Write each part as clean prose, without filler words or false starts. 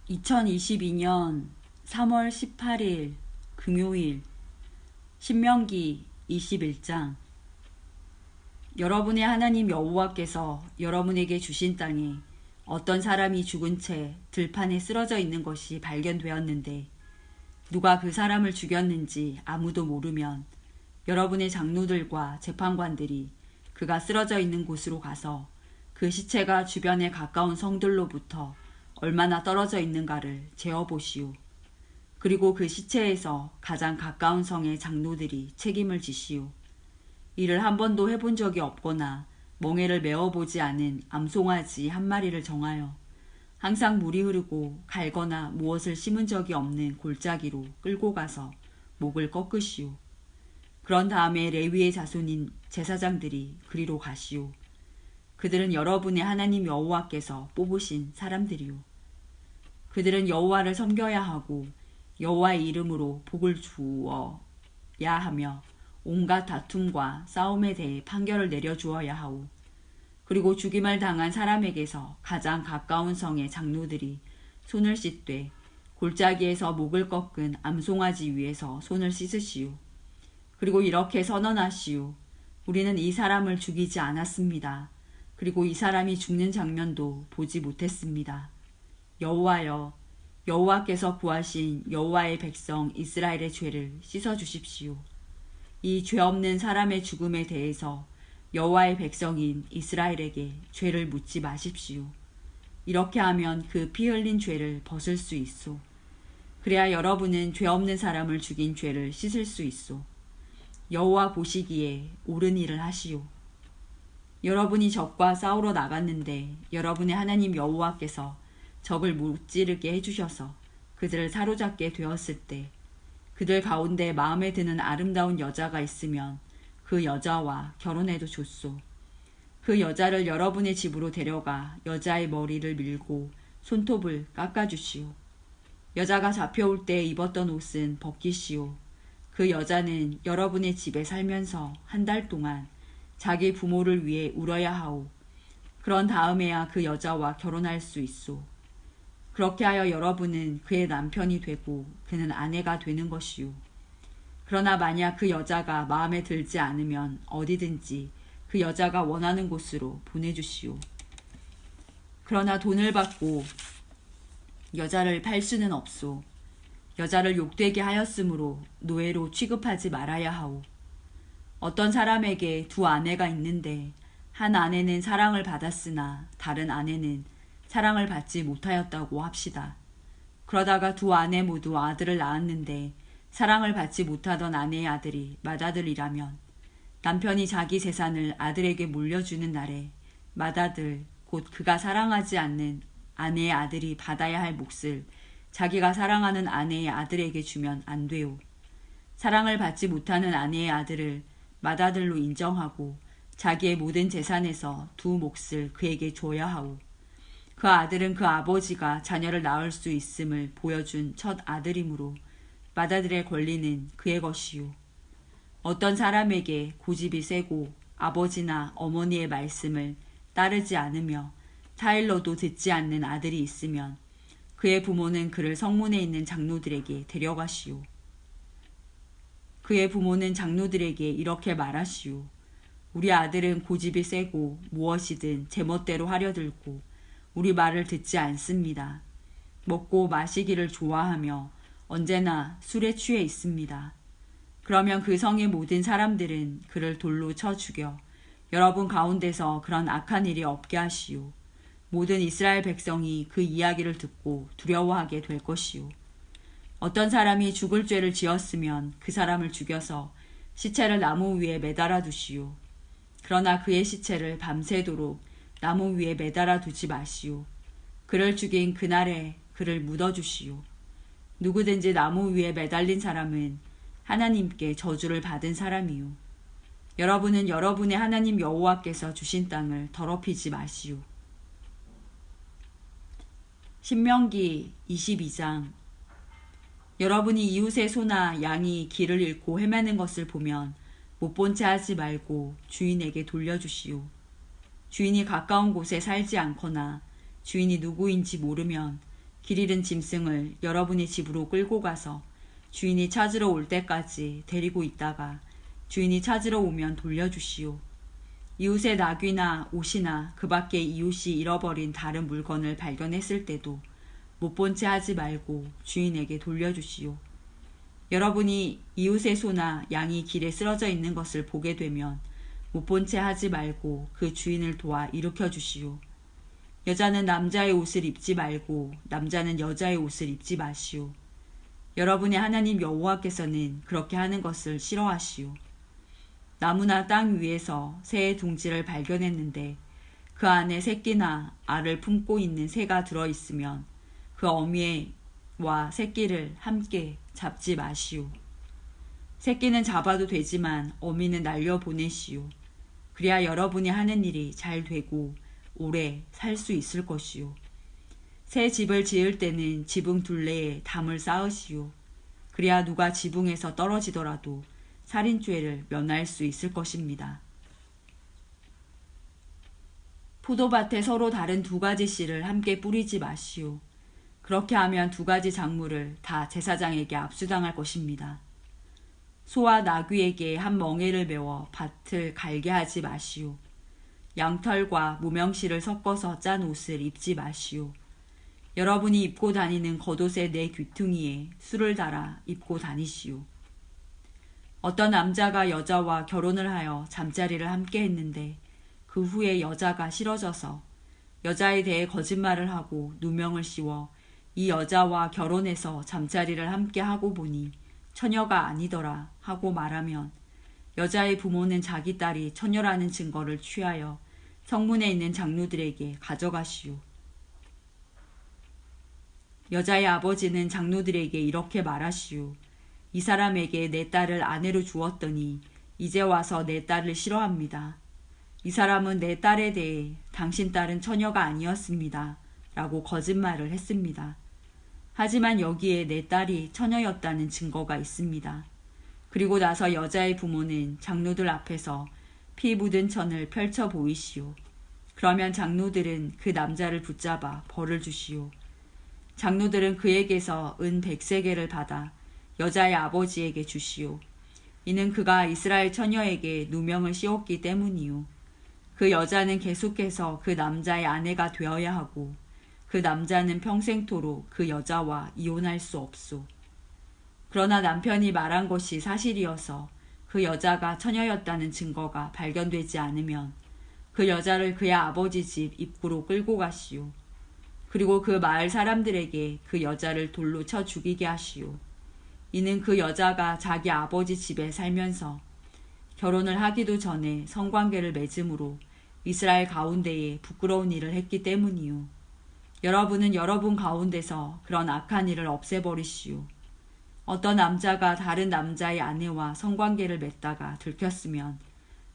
2022년 3월 18일 금요일 신명기 21장. 여러분의 하나님 여호와께서 여러분에게 주신 땅에 어떤 사람이 죽은 채 들판에 쓰러져 있는 것이 발견되었는데 누가 그 사람을 죽였는지 아무도 모르면 여러분의 장로들과 재판관들이 그가 쓰러져 있는 곳으로 가서 그 시체가 주변에 가까운 성들로부터 얼마나 떨어져 있는가를 재어보시오. 그리고 그 시체에서 가장 가까운 성의 장로들이 책임을 지시오. 이를 한 번도 해본 적이 없거나 멍에를 메어보지 않은 암송아지 한 마리를 정하여 항상 물이 흐르고 갈거나 무엇을 심은 적이 없는 골짜기로 끌고 가서 목을 꺾으시오. 그런 다음에 레위의 자손인 제사장들이 그리로 가시오. 그들은 여러분의 하나님 여호와께서 뽑으신 사람들이오. 그들은 여호와를 섬겨야 하고 여호와의 이름으로 복을 주어야 하며 온갖 다툼과 싸움에 대해 판결을 내려주어야 하오. 그리고 죽임을 당한 사람에게서 가장 가까운 성의 장로들이 손을 씻되 골짜기에서 목을 꺾은 암송아지 위에서 손을 씻으시오. 그리고 이렇게 선언하시오. 우리는 이 사람을 죽이지 않았습니다. 그리고 이 사람이 죽는 장면도 보지 못했습니다. 여호와여, 여호와께서 구하신 여호와의 백성 이스라엘의 죄를 씻어주십시오. 이 죄 없는 사람의 죽음에 대해서 여호와의 백성인 이스라엘에게 죄를 묻지 마십시오. 이렇게 하면 그 피 흘린 죄를 벗을 수 있소. 그래야 여러분은 죄 없는 사람을 죽인 죄를 씻을 수 있소. 여호와 보시기에 옳은 일을 하시오. 여러분이 적과 싸우러 나갔는데 여러분의 하나님 여호와께서 적을 무찌르게 해주셔서 그들을 사로잡게 되었을 때 그들 가운데 마음에 드는 아름다운 여자가 있으면 그 여자와 결혼해도 좋소. 그 여자를 여러분의 집으로 데려가 여자의 머리를 밀고 손톱을 깎아주시오. 여자가 잡혀올 때 입었던 옷은 벗기시오. 그 여자는 여러분의 집에 살면서 한 달 동안 자기 부모를 위해 울어야 하오. 그런 다음에야 그 여자와 결혼할 수 있소. 그렇게 하여 여러분은 그의 남편이 되고 그는 아내가 되는 것이오. 그러나 만약 그 여자가 마음에 들지 않으면 어디든지 그 여자가 원하는 곳으로 보내주시오. 그러나 돈을 받고 여자를 팔 수는 없소. 여자를 욕되게 하였으므로 노예로 취급하지 말아야 하오. 어떤 사람에게 두 아내가 있는데 한 아내는 사랑을 받았으나 다른 아내는 사랑을 받지 못하였다고 합시다. 그러다가 두 아내 모두 아들을 낳았는데 사랑을 받지 못하던 아내의 아들이 맏아들이라면 남편이 자기 재산을 아들에게 물려주는 날에 맏아들 곧 그가 사랑하지 않는 아내의 아들이 받아야 할 몫을 자기가 사랑하는 아내의 아들에게 주면 안 돼요. 사랑을 받지 못하는 아내의 아들을 맏아들로 인정하고 자기의 모든 재산에서 두 몫을 그에게 줘야 하오. 그 아들은 그 아버지가 자녀를 낳을 수 있음을 보여준 첫 아들이므로 맏아들의 권리는 그의 것이요. 어떤 사람에게 고집이 세고 아버지나 어머니의 말씀을 따르지 않으며 타일러도 듣지 않는 아들이 있으면 그의 부모는 그를 성문에 있는 장로들에게 데려가시오. 그의 부모는 장로들에게 이렇게 말하시오. 우리 아들은 고집이 세고 무엇이든 제멋대로 하려 들고 우리 말을 듣지 않습니다. 먹고 마시기를 좋아하며 언제나 술에 취해 있습니다. 그러면 그 성의 모든 사람들은 그를 돌로 쳐 죽여 여러분 가운데서 그런 악한 일이 없게 하시오. 모든 이스라엘 백성이 그 이야기를 듣고 두려워하게 될 것이오. 어떤 사람이 죽을 죄를 지었으면 그 사람을 죽여서 시체를 나무 위에 매달아 두시오. 그러나 그의 시체를 밤새도록 나무 위에 매달아 두지 마시오. 그를 죽인 그날에 그를 묻어주시오. 누구든지 나무 위에 매달린 사람은 하나님께 저주를 받은 사람이요. 여러분은 여러분의 하나님 여호와께서 주신 땅을 더럽히지 마시오. 신명기 22장. 여러분이 이웃의 소나 양이 길을 잃고 헤매는 것을 보면 못 본 채 하지 말고 주인에게 돌려주시오. 주인이 가까운 곳에 살지 않거나 주인이 누구인지 모르면 길 잃은 짐승을 여러분이 집으로 끌고 가서 주인이 찾으러 올 때까지 데리고 있다가 주인이 찾으러 오면 돌려주시오. 이웃의 나귀나 옷이나 그 밖에 이웃이 잃어버린 다른 물건을 발견했을 때도 못 본 채 하지 말고 주인에게 돌려주시오. 여러분이 이웃의 소나 양이 길에 쓰러져 있는 것을 보게 되면 못 본 채 하지 말고 그 주인을 도와 일으켜 주시오. 여자는 남자의 옷을 입지 말고 남자는 여자의 옷을 입지 마시오. 여러분의 하나님 여호와께서는 그렇게 하는 것을 싫어하시오. 나무나 땅 위에서 새의 둥지를 발견했는데 그 안에 새끼나 알을 품고 있는 새가 들어있으면 그 어미와 새끼를 함께 잡지 마시오. 새끼는 잡아도 되지만 어미는 날려보내시오. 그래야 여러분이 하는 일이 잘 되고 오래 살 수 있을 것이오. 새 집을 지을 때는 지붕 둘레에 담을 쌓으시오. 그래야 누가 지붕에서 떨어지더라도 살인죄를 면할 수 있을 것입니다. 포도밭에 서로 다른 두 가지 씨를 함께 뿌리지 마시오. 그렇게 하면 두 가지 작물을 다 제사장에게 압수당할 것입니다. 소와 나귀에게 한 멍에를 메워 밭을 갈게 하지 마시오. 양털과 무명실을 섞어서 짠 옷을 입지 마시오. 여러분이 입고 다니는 겉옷의 네 귀퉁이에 술을 달아 입고 다니시오. 어떤 남자가 여자와 결혼을 하여 잠자리를 함께 했는데 그 후에 여자가 싫어져서 여자에 대해 거짓말을 하고 누명을 씌워 이 여자와 결혼해서 잠자리를 함께 하고 보니 처녀가 아니더라 하고 말하면 여자의 부모는 자기 딸이 처녀라는 증거를 취하여 성문에 있는 장로들에게 가져가시오. 여자의 아버지는 장로들에게 이렇게 말하시오. 이 사람에게 내 딸을 아내로 주었더니 이제 와서 내 딸을 싫어합니다. 이 사람은 내 딸에 대해 당신 딸은 처녀가 아니었습니다. 라고 거짓말을 했습니다. 하지만 여기에 내 딸이 처녀였다는 증거가 있습니다. 그리고 나서 여자의 부모는 장로들 앞에서 피 묻은 천을 펼쳐 보이시오. 그러면 장로들은 그 남자를 붙잡아 벌을 주시오. 장로들은 그에게서 은 100세겔을 받아 여자의 아버지에게 주시오. 이는 그가 이스라엘 처녀에게 누명을 씌웠기 때문이요. 그 여자는 계속해서 그 남자의 아내가 되어야 하고 그 남자는 평생토록 그 여자와 이혼할 수 없소. 그러나 남편이 말한 것이 사실이어서 그 여자가 처녀였다는 증거가 발견되지 않으면 그 여자를 그의 아버지 집 입구로 끌고 가시오. 그리고 그 마을 사람들에게 그 여자를 돌로 쳐 죽이게 하시오. 이는 그 여자가 자기 아버지 집에 살면서 결혼을 하기도 전에 성관계를 맺음으로 이스라엘 가운데에 부끄러운 일을 했기 때문이요. 여러분은 여러분 가운데서 그런 악한 일을 없애버리시오. 어떤 남자가 다른 남자의 아내와 성관계를 맺다가 들켰으면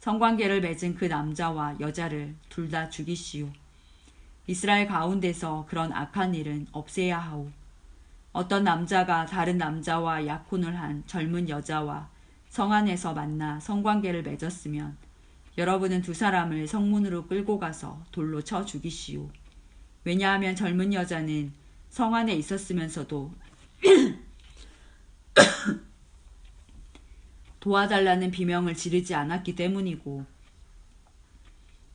성관계를 맺은 그 남자와 여자를 둘 다 죽이시오. 이스라엘 가운데서 그런 악한 일은 없애야 하오. 어떤 남자가 다른 남자와 약혼을 한 젊은 여자와 성 안에서 만나 성관계를 맺었으면 여러분은 두 사람을 성문으로 끌고 가서 돌로 쳐 죽이시오. 왜냐하면 젊은 여자는 성 안에 있었으면서도 도와달라는 비명을 지르지 않았기 때문이고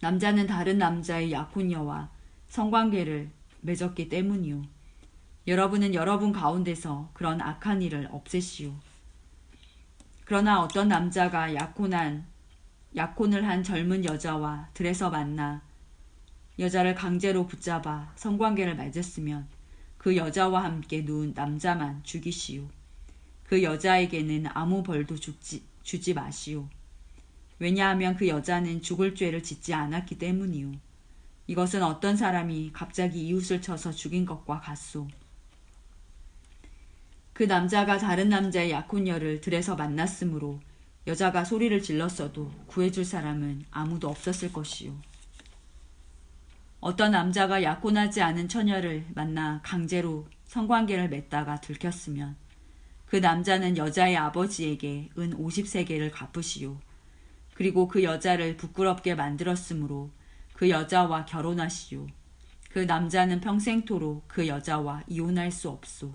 남자는 다른 남자의 약혼녀와 성관계를 맺었기 때문이요. 여러분은 여러분 가운데서 그런 악한 일을 없애시오. 그러나 어떤 남자가 약혼을 한 젊은 여자와 들에서 만나 여자를 강제로 붙잡아 성관계를 맺었으면 그 여자와 함께 누운 남자만 죽이시오. 그 여자에게는 아무 벌도 주지 마시오. 왜냐하면 그 여자는 죽을 죄를 짓지 않았기 때문이오. 이것은 어떤 사람이 갑자기 이웃을 쳐서 죽인 것과 같소. 그 남자가 다른 남자의 약혼녀를 들에서 만났으므로 여자가 소리를 질렀어도 구해줄 사람은 아무도 없었을 것이요. 어떤 남자가 약혼하지 않은 처녀를 만나 강제로 성관계를 맺다가 들켰으면 그 남자는 여자의 아버지에게 은 50세겔을 갚으시오. 그리고 그 여자를 부끄럽게 만들었으므로 그 여자와 결혼하시오. 그 남자는 평생토록 그 여자와 이혼할 수 없소.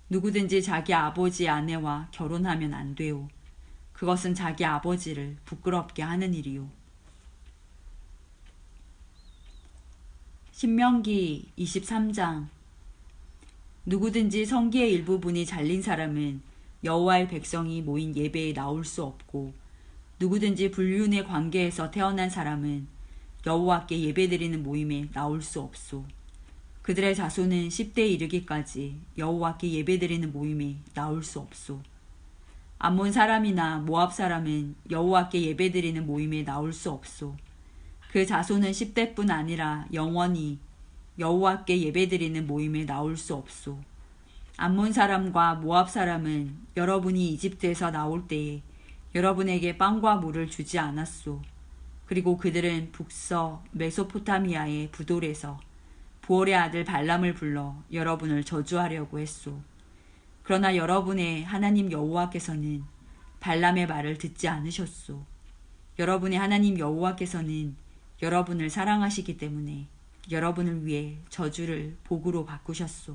누구든지 자기 아버지 아내와 결혼하면 안 돼요. 그것은 자기 아버지를 부끄럽게 하는 일이요. 신명기 23장. 누구든지 성기의 일부분이 잘린 사람은 여호와의 백성이 모인 예배에 나올 수 없고, 누구든지 불륜의 관계에서 태어난 사람은 여호와께 예배드리는 모임에 나올 수 없소. 그들의 자손은 10대에 이르기까지 여호와께 예배드리는 모임에 나올 수 없소. 암몬 사람이나 모압 사람은 여호와께 예배드리는 모임에 나올 수 없소. 그 자손은 10대뿐 아니라 영원히 여호와께 예배드리는 모임에 나올 수 없소. 암몬 사람과 모압 사람은 여러분이 이집트에서 나올 때에 여러분에게 빵과 물을 주지 않았소. 그리고 그들은 북서 메소포타미아의 부돌에서 부올의 아들 발람을 불러 여러분을 저주하려고 했소. 그러나 여러분의 하나님 여호와께서는 발람의 말을 듣지 않으셨소. 여러분의 하나님 여호와께서는 여러분을 사랑하시기 때문에 여러분을 위해 저주를 복으로 바꾸셨소.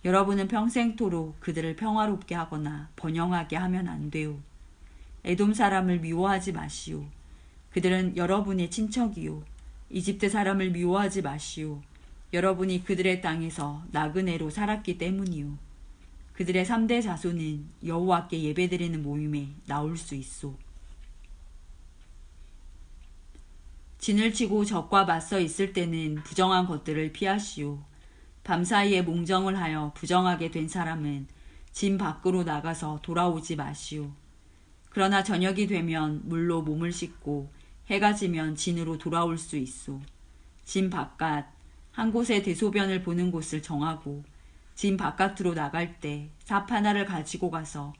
여러분은 평생토록 그들을 평화롭게 하거나 번영하게 하면 안 돼요. 에돔 사람을 미워하지 마시오. 그들은 여러분의 친척이요. 이집트 사람을 미워하지 마시오. 여러분이 그들의 땅에서 나그네로 살았기 때문이요. 그들의 3대 자손은 여호와께 예배드리는 모임에 나올 수 있소. 진을 치고 적과 맞서 있을 때는 부정한 것들을 피하시오. 밤사이에 몽정을 하여 부정하게 된 사람은 진 밖으로 나가서 돌아오지 마시오. 그러나 저녁이 되면 물로 몸을 씻고 해가 지면 진으로 돌아올 수 있소. 진 바깥 한 곳에 대소변을 보는 곳을 정하고 진 바깥으로 나갈 때 삽 하나를 가지고 가서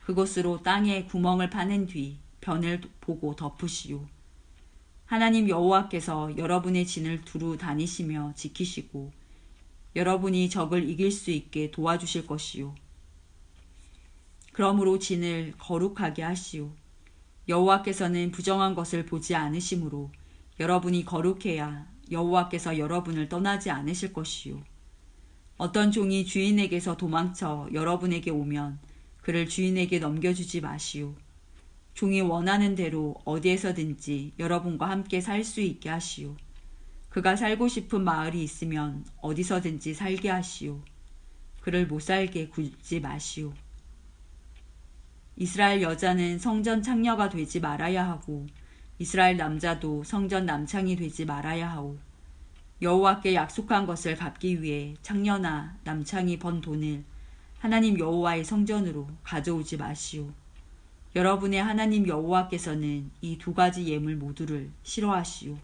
그곳으로 땅에 구멍을 파낸 뒤 변을 보고 덮으시오. 하나님 여호와께서 여러분의 진을 두루 다니시며 지키시고 여러분이 적을 이길 수 있게 도와주실 것이요. 그러므로 진을 거룩하게 하시오. 여호와께서는 부정한 것을 보지 않으시므로 여러분이 거룩해야 여호와께서 여러분을 떠나지 않으실 것이요. 어떤 종이 주인에게서 도망쳐 여러분에게 오면 그를 주인에게 넘겨주지 마시오. 종이 원하는 대로 어디에서든지 여러분과 함께 살 수 있게 하시오. 그가 살고 싶은 마을이 있으면 어디서든지 살게 하시오. 그를 못 살게 굴지 마시오. 이스라엘 여자는 성전 창녀가 되지 말아야 하고 이스라엘 남자도 성전 남창이 되지 말아야 하오. 여호와께 약속한 것을 갚기 위해 창녀나 남창이 번 돈을 하나님 여호와의 성전으로 가져오지 마시오. 여러분의 하나님 여호와께서는 이 두 가지 예물 모두를 싫어하시오.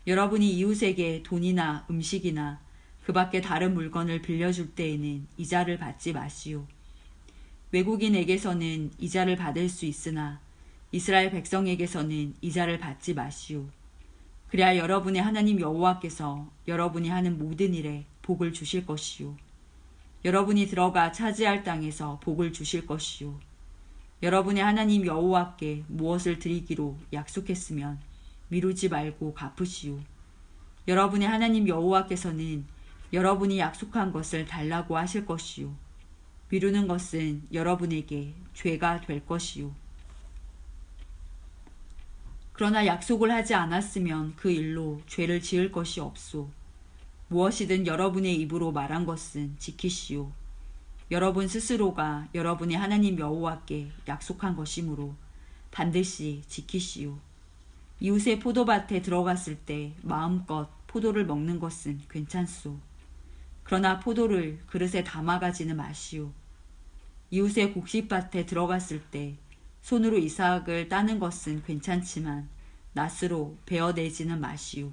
여러분이 이웃에게 돈이나 음식이나 그 밖에 다른 물건을 빌려줄 때에는 이자를 받지 마시오. 외국인에게서는 이자를 받을 수 있으나 이스라엘 백성에게서는 이자를 받지 마시오. 그래야 여러분의 하나님 여호와께서 여러분이 하는 모든 일에 복을 주실 것이요. 여러분이 들어가 차지할 땅에서 복을 주실 것이요. 여러분의 하나님 여호와께 무엇을 드리기로 약속했으면 미루지 말고 갚으시오. 여러분의 하나님 여호와께서는 여러분이 약속한 것을 달라고 하실 것이요. 미루는 것은 여러분에게 죄가 될 것이요. 그러나 약속을 하지 않았으면 그 일로 죄를 지을 것이 없소. 무엇이든 여러분의 입으로 말한 것은 지키시오. 여러분 스스로가 여러분의 하나님 여호와께 약속한 것이므로 반드시 지키시오. 이웃의 포도밭에 들어갔을 때 마음껏 포도를 먹는 것은 괜찮소. 그러나 포도를 그릇에 담아가지는 마시오. 이웃의 곡식밭에 들어갔을 때 손으로 이삭을 따는 것은 괜찮지만 낫으로 베어내지는 마시오.